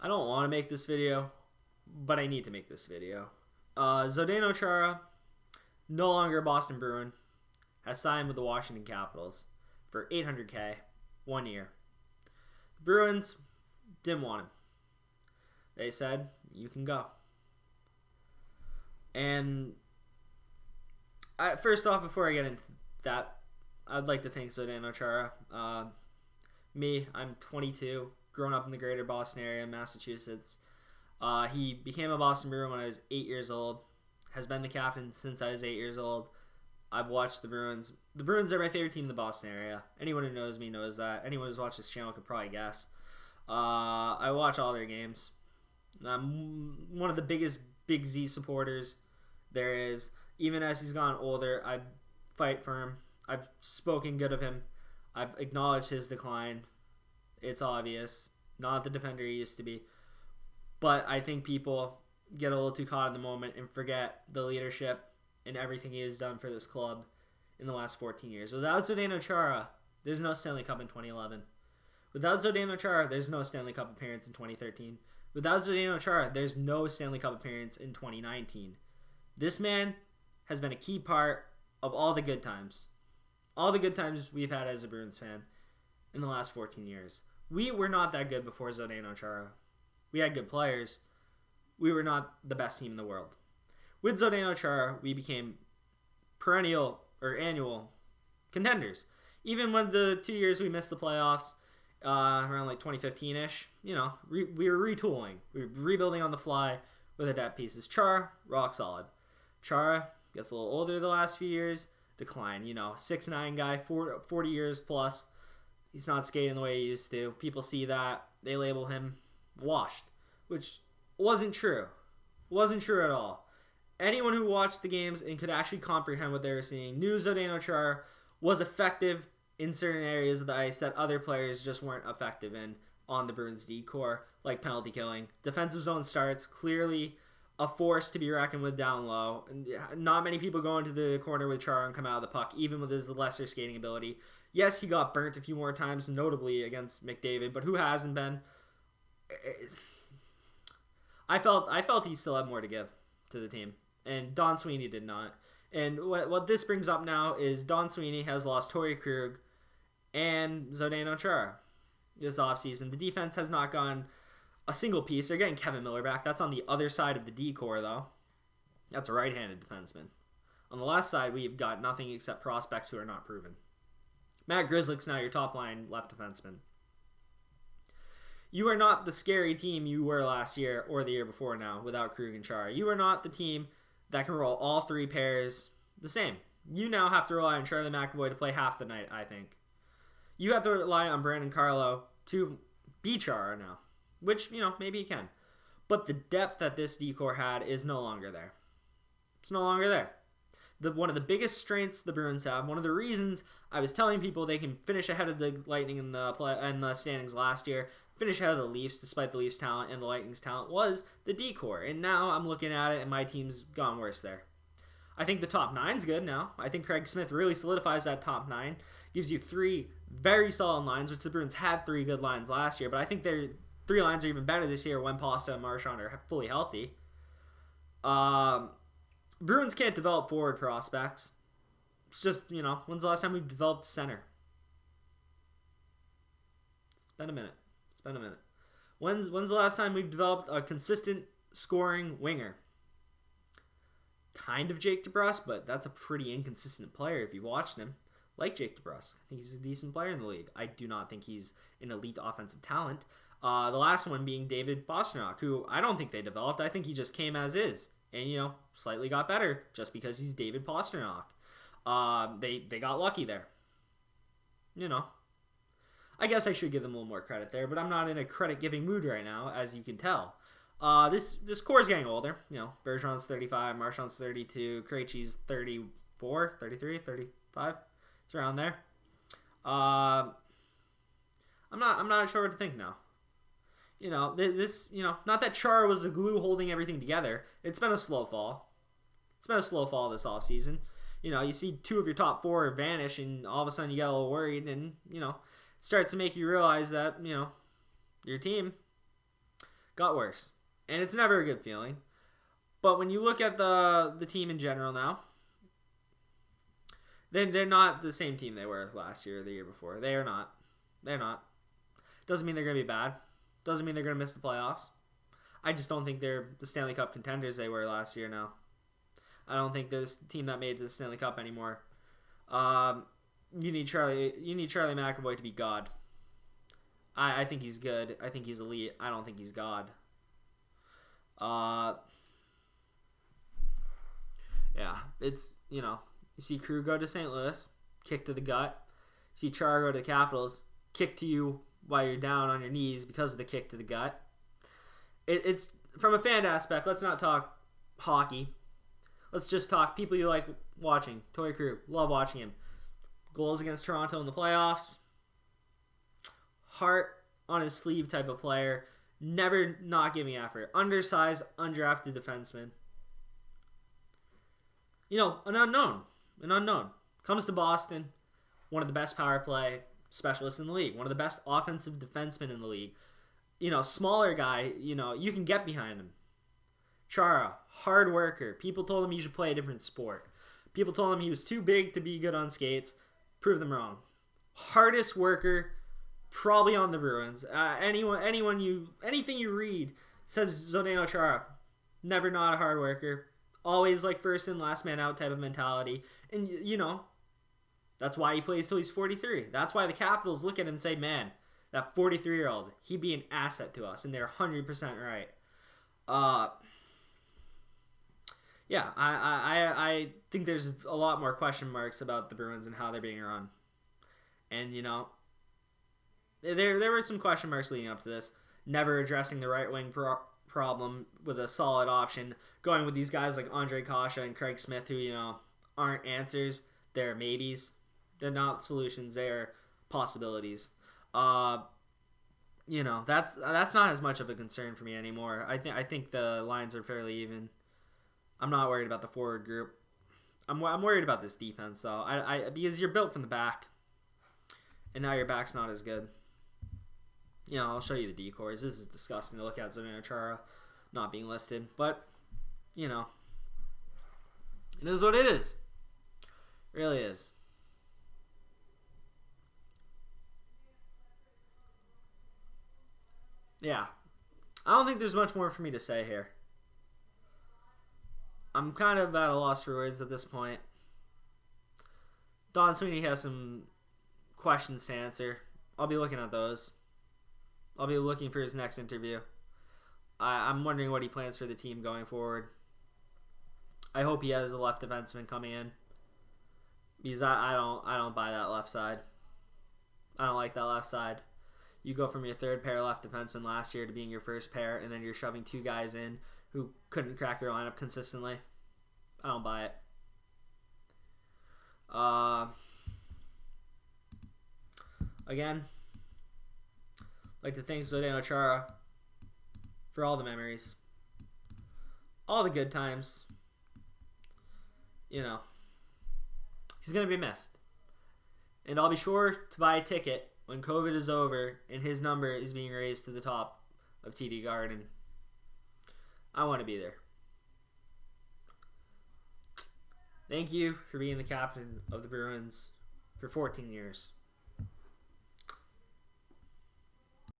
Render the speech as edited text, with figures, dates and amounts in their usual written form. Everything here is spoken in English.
I don't want to make this video, but I need to make this video. Zdeno Chara, no longer a Boston Bruin, has signed with the Washington Capitals for $800K, 1 year. The Bruins didn't want him. They said, you can go. And first off, before I get into that, I'd like to thank Zdeno Chara. I'm 22, grown up in the greater Boston area, Massachusetts. He became a Boston Bruin when I was 8 years old, has been the captain since I was 8 years old. I've watched the Bruins. The Bruins are my favorite team in the Boston area. Anyone who knows me knows that. Anyone who's watched this channel could probably guess. I watch all their games. I'm one of the biggest Big Z supporters there is. Even as he's gotten older, I fight for him. I've spoken good of him. I've acknowledged his decline. It's obvious. Not the defender he used to be. But I think people get a little too caught in the moment and forget the leadership and everything he has done for this club in the last 14 years. Without Zdeno Chara, there's no Stanley Cup in 2011. Without Zdeno Chara, there's no Stanley Cup appearance in 2013. Without Zdeno Chara, there's no Stanley Cup appearance in 2019. This man has been a key part of all the good times. All the good times we've had as a Bruins fan in the last 14 years. We were not that good before Zdeno Chara. We had good players. We were not the best team in the world. With Zdeno Chara, we became perennial or annual contenders. Even when the 2 years we missed the playoffs, around like 2015-ish, we were retooling. We were rebuilding on the fly with the depth pieces. Chara, rock solid. Chara gets a little older the last few years, decline. 6'9" guy, 40 years plus. He's not skating the way he used to. People see that. They label him washed, which wasn't true. Wasn't true at all. Anyone who watched the games and could actually comprehend what they were seeing knew Zdeno Chara was effective in certain areas of the ice that other players just weren't effective in on the Bruins D-core, like penalty killing. Defensive zone starts, clearly a force to be reckoned with down low. Not many people go into the corner with Chara and come out of the puck, even with his lesser skating ability. Yes, he got burnt a few more times, notably against McDavid, but who hasn't been? I felt he still had more to give to the team, and Don Sweeney did not. And what this brings up now is Don Sweeney has lost Torrey Krug and Zdeno Chara this offseason. The defense has not gone a single piece. They're getting Kevin Miller back. That's on the other side of the D-core, though. That's a right-handed defenseman. On the left side, we've got nothing except prospects who are not proven. Matt Grzelcyk's now your top-line left defenseman. You are not the scary team you were last year or the year before now without Krug and Chara. You are not the team that can roll all three pairs the same. You now have to rely on Charlie McAvoy to play half the night, I think. You have to rely on Brandon Carlo to be Chara now, which, maybe he can. But the depth that this D-core had is no longer there. It's no longer there. One of the biggest strengths the Bruins have, one of the reasons I was telling people they can finish ahead of the Lightning in the standings last year, finish ahead of the Leafs despite the Leafs' talent and the Lightning's talent, was the D-core. And now I'm looking at it and my team's gone worse there. I think the top nine's good now. I think Craig Smith really solidifies that top nine. Gives you three very solid lines, which the Bruins had three good lines last year. But I think their three lines are even better this year when Pasta and Marchand are fully healthy. Bruins can't develop forward prospects. It's just, when's the last time we've developed center? It's been a minute. When's the last time we've developed a consistent scoring winger? Kind of Jake DeBrusk, but that's a pretty inconsistent player if you've watched him. Like Jake DeBrusk. I think he's a decent player in the league. I do not think he's an elite offensive talent. The last one being David Pastrnak, who I don't think they developed. I think he just came as is. And, slightly got better just because he's David Pastrnak. They got lucky there. I guess I should give them a little more credit there, but I'm not in a credit-giving mood right now, as you can tell. This core is getting older. Bergeron's 35, Marchand's 32, Krejci's 34, 33, 35. It's around there. I'm not sure what to think now. Not that Chara was the glue holding everything together. It's been a slow fall. It's been a slow fall this offseason. You see two of your top four vanish, and all of a sudden you get a little worried, and, it starts to make you realize that, your team got worse. And it's never a good feeling. But when you look at the team in general now, they're not the same team they were last year or the year before. They are not. They're not. Doesn't mean they're going to be bad. Doesn't mean they're going to miss the playoffs. I just don't think they're the Stanley Cup contenders they were last year now. I don't think they're the team that made it to the Stanley Cup anymore. You need Charlie McAvoy to be God. I think he's good. I think he's elite. I don't think he's God. Yeah, it's, you see Krug go to St. Louis, kick to the gut. You see Chara go to the Capitals, kick to you while you're down on your knees because of the kick to the gut. It's from a fan aspect. Let's not talk hockey. Let's just talk people you like watching. Torrey Krug, love watching him. Goals against Toronto in the playoffs. Heart on his sleeve type of player. Never not giving effort. Undersized, undrafted defenseman. An unknown. Comes to Boston, one of the best power play specialists in the league. One of the best offensive defensemen in the league. Smaller guy, you can get behind him. Chara, hard worker. People told him he should play a different sport. People told him he was too big to be good on skates. Prove them wrong. Hardest worker, probably on the Bruins. Anything you read says Zdeno Chara, never not a hard worker. Always like first and last man out type of mentality. And, that's why he plays till he's 43. That's why the Capitals look at him and say, man, that 43-year-old, he'd be an asset to us. And they're 100% right. Yeah, I think there's a lot more question marks about the Bruins and how they're being run. And, there were some question marks leading up to this. Never addressing the right wing problem with a solid option. Going with these guys like Andre Kasha and Craig Smith who, aren't answers. They're maybes. They're not solutions. They're possibilities. That's not as much of a concern for me anymore. I think the lines are fairly even. I'm not worried about the forward group. I'm worried about this defense, though. Because you're built from the back, and now your back's not as good. I'll show you the decors. This is disgusting to look at. Zdeno Chara not being listed, but it is what it is. It really is. Yeah, I don't think there's much more for me to say here. I'm kind of at a loss for words at this point. Don Sweeney has some questions to answer. I'll be looking at those. I'll be looking for his next interview. I'm wondering what he plans for the team going forward. I hope he has a left defenseman coming in. Because I don't buy that left side. I don't like that left side. You go from your third pair left defenseman last year to being your first pair, and then you're shoving two guys in who couldn't crack your lineup consistently. I don't buy it. Again, I'd like to thank Zdeno Chara for all the memories, all the good times. He's going to be missed. And I'll be sure to buy a ticket when COVID is over and his number is being raised to the top of TD Garden. I want to be there. Thank you for being the captain of the Bruins for 14 years.